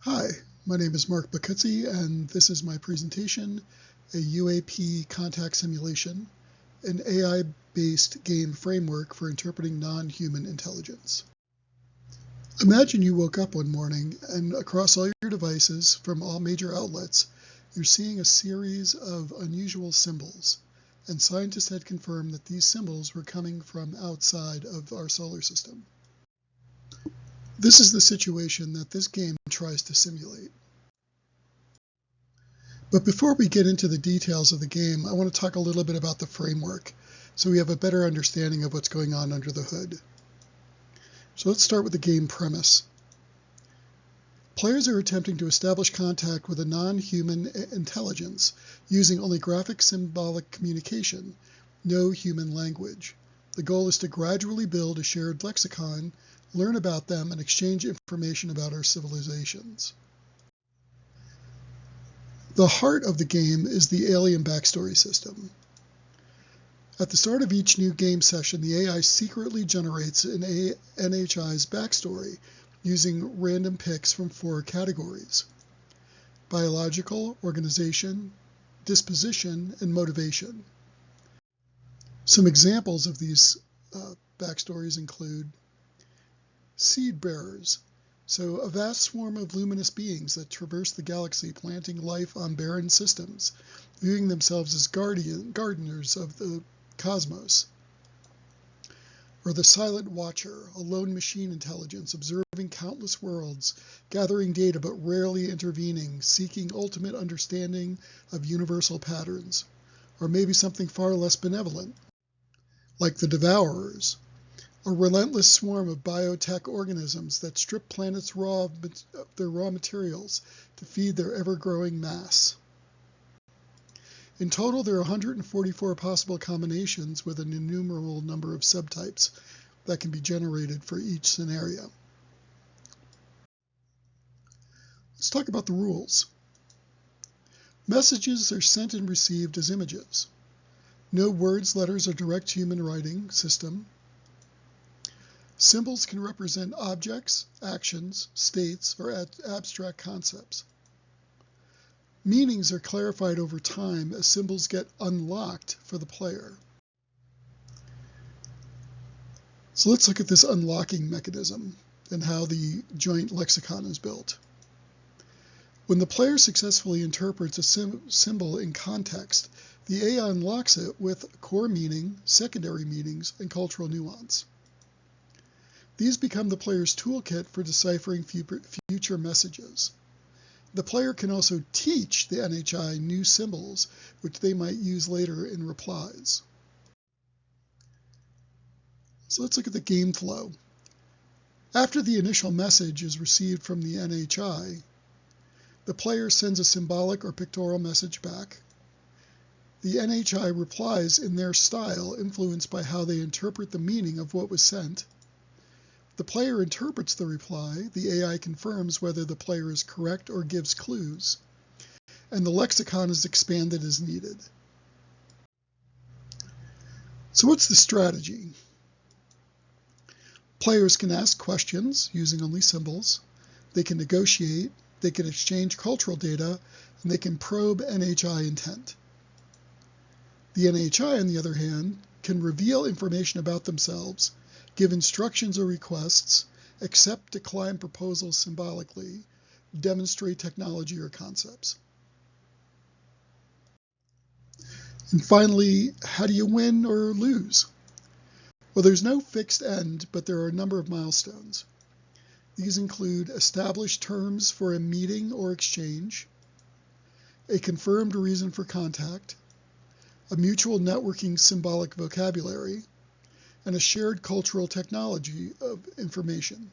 Hi, my name is Mark Bacuzzi, and this is my presentation, a UAP contact simulation, an AI-based game framework for interpreting non-human intelligence. Imagine you woke up one morning and across all your devices from all major outlets, you're seeing a series of unusual symbols, and scientists had confirmed that these symbols were coming from outside of our solar system. This is the situation that this game tries to simulate. But before we get into the details of the game, I want to talk a little bit about the framework so we have a better understanding of what's going on under the hood. So let's start with the game premise. Players are attempting to establish contact with a non-human intelligence using only graphic symbolic communication, no human language. The goal is to gradually build a shared lexicon, learn about them, and exchange information about our civilizations. The heart of the game is the alien backstory system. At the start of each new game session, the AI secretly generates an NHI's backstory using random picks from 4 categories: biological, organization, disposition, and motivation. Some examples of these backstories include seed bearers, so a vast swarm of luminous beings that traverse the galaxy, planting life on barren systems, viewing themselves as gardeners of the cosmos. Or the silent watcher, a lone machine intelligence observing countless worlds, gathering data but rarely intervening, seeking ultimate understanding of universal patterns. Or maybe something far less benevolent, like the devourers, a relentless swarm of biotech organisms that strip planets of their raw materials to feed their ever-growing mass. In total, there are 144 possible combinations with an innumerable number of subtypes that can be generated for each scenario. Let's talk about the rules. Messages are sent and received as images. No words, letters, or direct human writing system. Symbols can represent objects, actions, states, or abstract concepts. Meanings are clarified over time as symbols get unlocked for the player. So let's look at this unlocking mechanism and how the joint lexicon is built. When the player successfully interprets a symbol in context, the AI unlocks it with core meaning, secondary meanings, and cultural nuance. These become the player's toolkit for deciphering future messages. The player can also teach the NHI new symbols, which they might use later in replies. So let's look at the game flow. After the initial message is received from the NHI, the player sends a symbolic or pictorial message back. The NHI replies in their style, influenced by how they interpret the meaning of what was sent. The player interprets the reply, the AI confirms whether the player is correct or gives clues, and the lexicon is expanded as needed. So what's the strategy? Players can ask questions using only symbols, they can negotiate, they can exchange cultural data, and they can probe NHI intent. The NHI, on the other hand, can reveal information about themselves, give instructions or requests, accept, decline proposals symbolically, demonstrate technology or concepts. And finally, how do you win or lose? Well, there's no fixed end, but there are a number of milestones. These include established terms for a meeting or exchange, a confirmed reason for contact, a mutual networking symbolic vocabulary, and a shared cultural technology of information.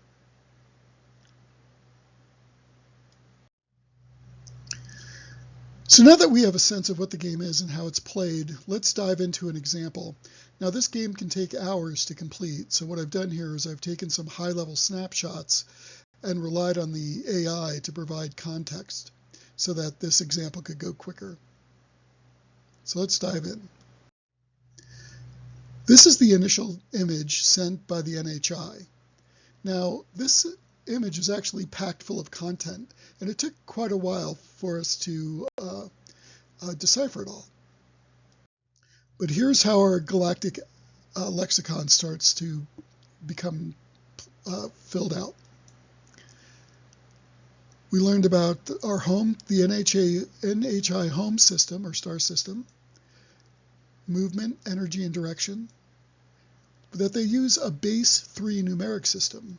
So now that we have a sense of what the game is and how it's played, let's dive into an example. Now this game can take hours to complete, so what I've done here is I've taken some high-level snapshots and relied on the AI to provide context so that this example could go quicker. So let's dive in. This is the initial image sent by the NHI. Now, this image is actually packed full of content, and it took quite a while for us to decipher it all. But here's how our galactic lexicon starts to become filled out. We learned about our home, the NHI home system or star system, movement, energy, and direction, that they use a base 3 numeric system,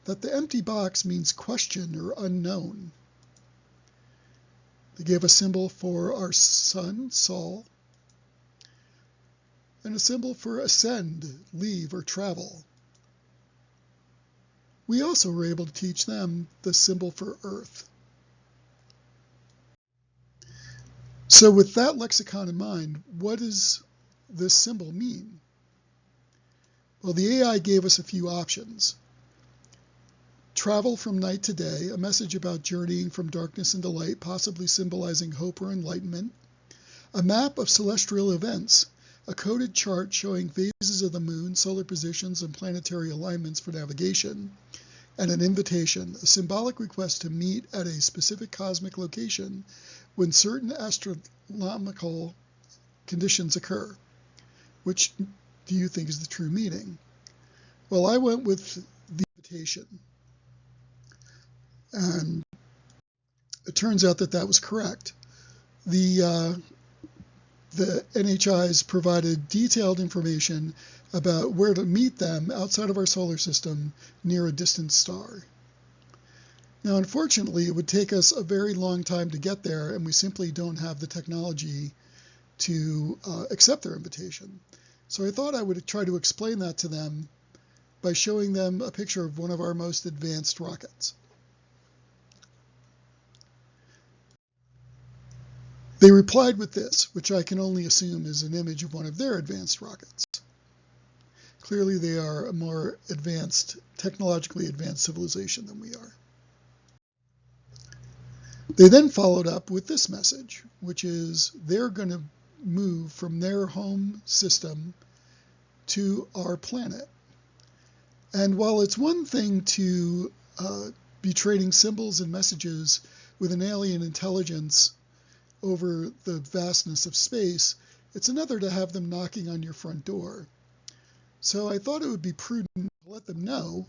that the empty box means question or unknown. They gave a symbol for our sun, Sol, and a symbol for ascend, leave, or travel. We also were able to teach them the symbol for Earth. So with that lexicon in mind, what does this symbol mean? Well, the AI gave us a few options. Travel from night to day, a message about journeying from darkness into light, possibly symbolizing hope or enlightenment. A map of celestial events, a coded chart showing phases of the moon, solar positions, and planetary alignments for navigation. And an invitation, a symbolic request to meet at a specific cosmic location when certain astronomical conditions occur. Which do you think is the true meaning? Well, I went with the invitation. And it turns out that that was correct. The NHIs provided detailed information about where to meet them outside of our solar system near a distant star. Now, unfortunately, it would take us a very long time to get there, and we simply don't have the technology to accept their invitation. So I thought I would try to explain that to them by showing them a picture of one of our most advanced rockets. They replied with this, which I can only assume is an image of one of their advanced rockets. Clearly, they are a more advanced, technologically advanced civilization than we are. They then followed up with this message, which is they're going to move from their home system to our planet. And while it's one thing to be trading symbols and messages with an alien intelligence over the vastness of space, it's another to have them knocking on your front door. So I thought it would be prudent to let them know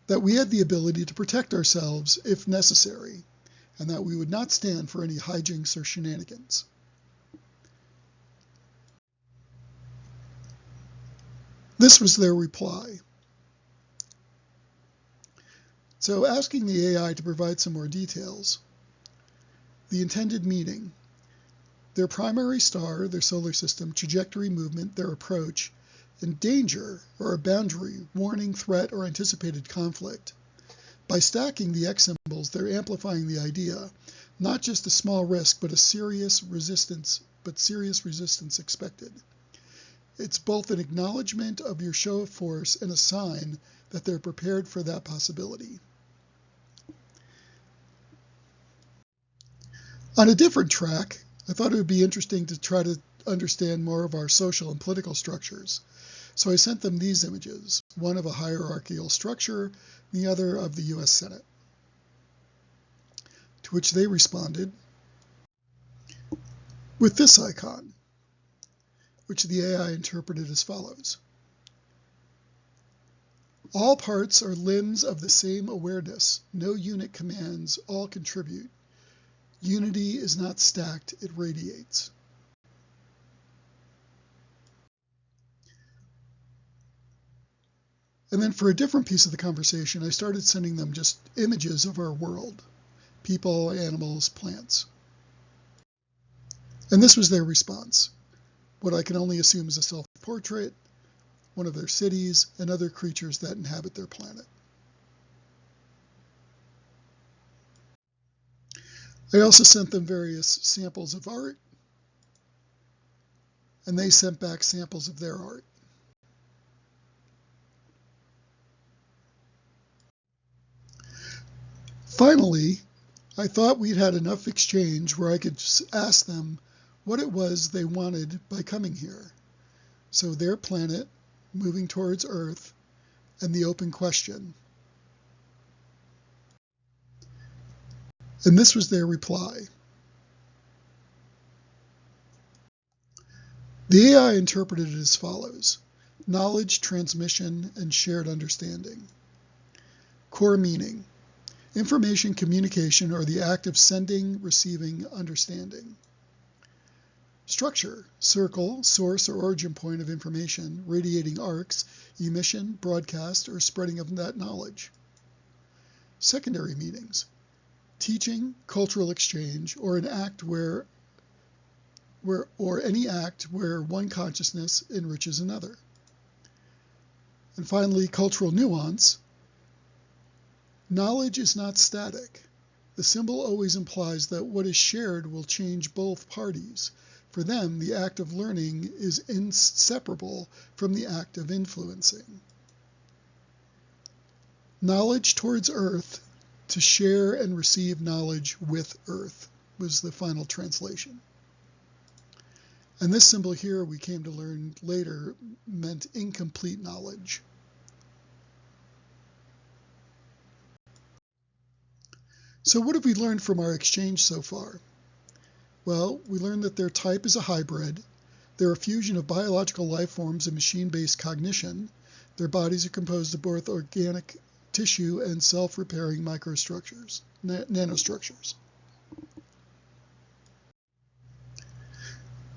that we had the ability to protect ourselves if necessary, and that we would not stand for any hijinks or shenanigans. This was their reply. So asking the AI to provide some more details. The intended meaning, their primary star, their solar system, trajectory, movement, their approach, and danger or a boundary, warning, threat, or anticipated conflict. By stacking the X symbols, they're amplifying the idea, not just a small risk, but serious resistance expected. It's both an acknowledgement of your show of force and a sign that they're prepared for that possibility. On a different track, I thought it would be interesting to try to understand more of our social and political structures. So I sent them these images, one of a hierarchical structure, the other of the US Senate. To which they responded with this icon, which the AI interpreted as follows. All parts are limbs of the same awareness. No unit commands, all contribute. Unity is not stacked, it radiates. And then for a different piece of the conversation, I started sending them just images of our world, people, animals, plants. And this was their response, what I can only assume is a self-portrait, one of their cities, and other creatures that inhabit their planet. I also sent them various samples of art, and they sent back samples of their art. Finally, I thought we'd had enough exchange where I could just ask them what it was they wanted by coming here. So their planet, moving towards Earth, and the open question. And this was their reply. The AI interpreted it as follows: knowledge, transmission, and shared understanding. Core meaning: information communication, or the act of sending, receiving, understanding. Structure: circle, source or origin point of information, radiating arcs, emission, broadcast, or spreading of that knowledge. Secondary meanings: teaching, cultural exchange, or an act where any act where one consciousness enriches another. And finally, cultural nuance: knowledge is not static. The symbol always implies that what is shared will change both parties. For them, the act of learning is inseparable from the act of influencing. Knowledge towards Earth, to share and receive knowledge with Earth, was the final translation. And this symbol here, we came to learn later, meant incomplete knowledge. So what have we learned from our exchange so far? Well, we learned that their type is a hybrid. They're a fusion of biological life forms and machine-based cognition. Their bodies are composed of both organic tissue and self-repairing microstructures, nanostructures.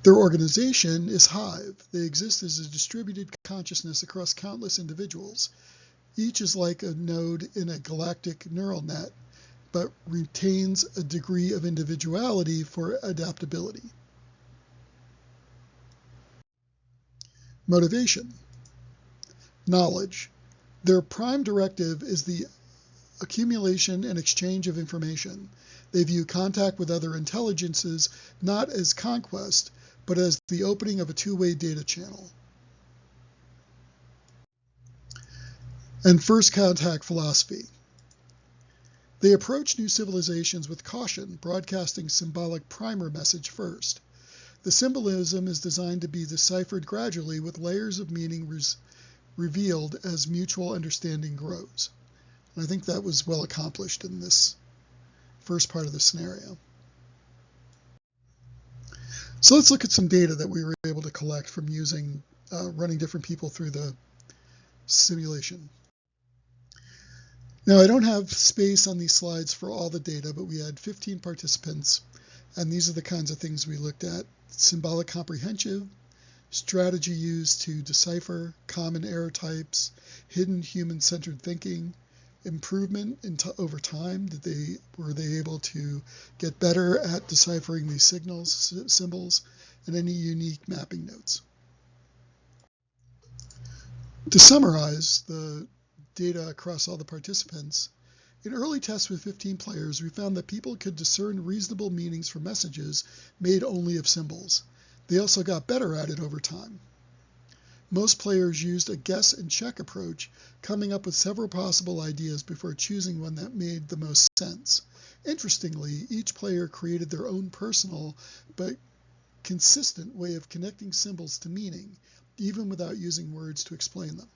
Their organization is hive. They exist as a distributed consciousness across countless individuals. Each is like a node in a galactic neural net, but retains a degree of individuality for adaptability. Motivation. Knowledge. Their prime directive is the accumulation and exchange of information. They view contact with other intelligences not as conquest, but as the opening of a two-way data channel. And first contact philosophy. They approach new civilizations with caution, broadcasting symbolic primer message first. The symbolism is designed to be deciphered gradually, with layers of meaning revealed as mutual understanding grows. And I think that was well accomplished in this first part of the scenario. So let's look at some data that we were able to collect from using running different people through the simulation. Now, I don't have space on these slides for all the data, but we had 15 participants, and these are the kinds of things we looked at: symbolic comprehension, strategy used to decipher, common error types, hidden human-centered thinking, improvement over time. Were they able to get better at deciphering these symbols, and any unique mapping notes. To summarize the data across all the participants, in early tests with 15 players, we found that people could discern reasonable meanings for messages made only of symbols. They also got better at it over time. Most players used a guess and check approach, coming up with several possible ideas before choosing one that made the most sense. Interestingly, each player created their own personal but consistent way of connecting symbols to meaning, even without using words to explain them.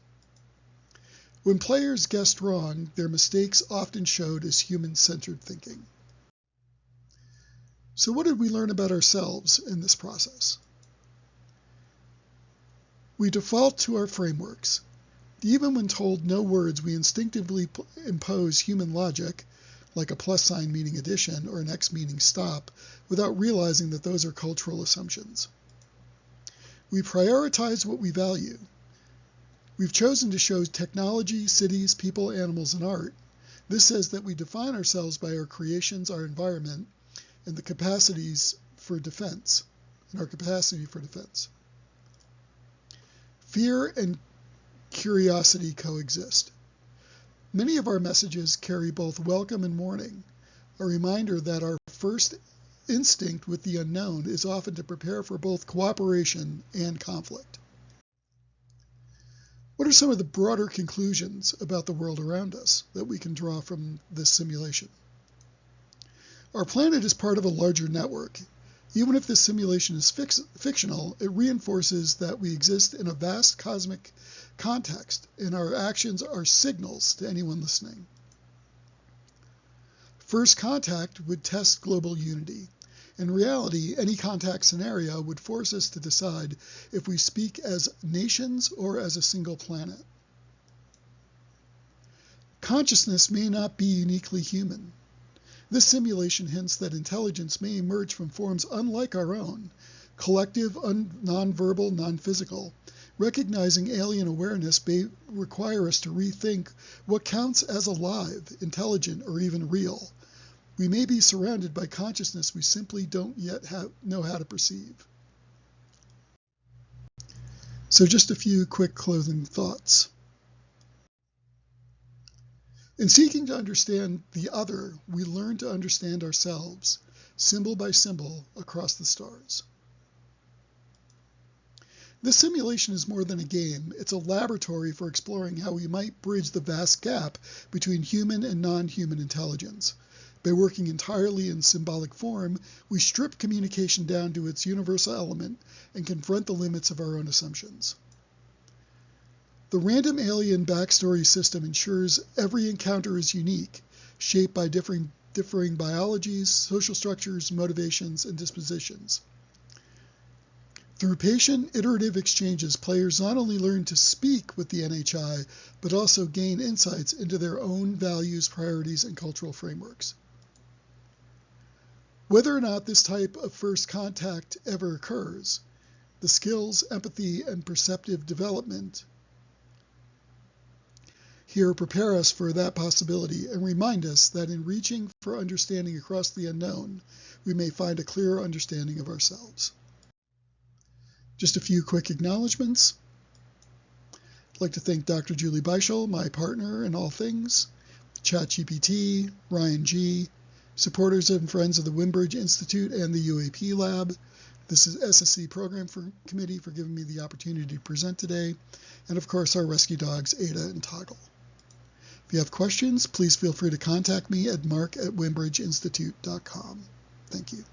When players guessed wrong, their mistakes often showed as human-centered thinking. So what did we learn about ourselves in this process? We default to our frameworks. Even when told no words, we instinctively impose human logic, like a plus sign meaning addition or an X meaning stop, without realizing that those are cultural assumptions. We prioritize what we value. We've chosen to show technology, cities, people, animals, and art. This says that we define ourselves by our creations, our environment, and the capacities for defense, and our capacity for defense. Fear and curiosity coexist. Many of our messages carry both welcome and warning, a reminder that our first instinct with the unknown is often to prepare for both cooperation and conflict. What are some of the broader conclusions about the world around us that we can draw from this simulation? Our planet is part of a larger network. Even if this simulation is fictional, it reinforces that we exist in a vast cosmic context, and our actions are signals to anyone listening. First contact would test global unity. In reality, any contact scenario would force us to decide if we speak as nations or as a single planet. Consciousness may not be uniquely human. This simulation hints that intelligence may emerge from forms unlike our own, collective, non-verbal, non-physical. Recognizing alien awareness may require us to rethink what counts as alive, intelligent, or even real. We may be surrounded by consciousness we simply don't yet know how to perceive. So just a few quick closing thoughts. In seeking to understand the other, we learn to understand ourselves, symbol by symbol, across the stars. This simulation is more than a game. It's a laboratory for exploring how we might bridge the vast gap between human and non-human intelligence. By working entirely in symbolic form, we strip communication down to its universal element and confront the limits of our own assumptions. The random alien backstory system ensures every encounter is unique, shaped by differing biologies, social structures, motivations, and dispositions. Through patient, iterative exchanges, players not only learn to speak with the NHI, but also gain insights into their own values, priorities, and cultural frameworks. Whether or not this type of first contact ever occurs, the skills, empathy, and perceptive development here prepare us for that possibility and remind us that in reaching for understanding across the unknown, we may find a clearer understanding of ourselves. Just a few quick acknowledgments. I'd like to thank Dr. Julie Beischel, my partner in all things, ChatGPT, Ryan G., supporters and friends of the Wimbridge Institute and the UAP Lab. This is SSC Program Committee for giving me the opportunity to present today, and of course our rescue dogs, Ada and Toggle. If you have questions, please feel free to contact me at mark@wimbridgeinstitute.com. Thank you.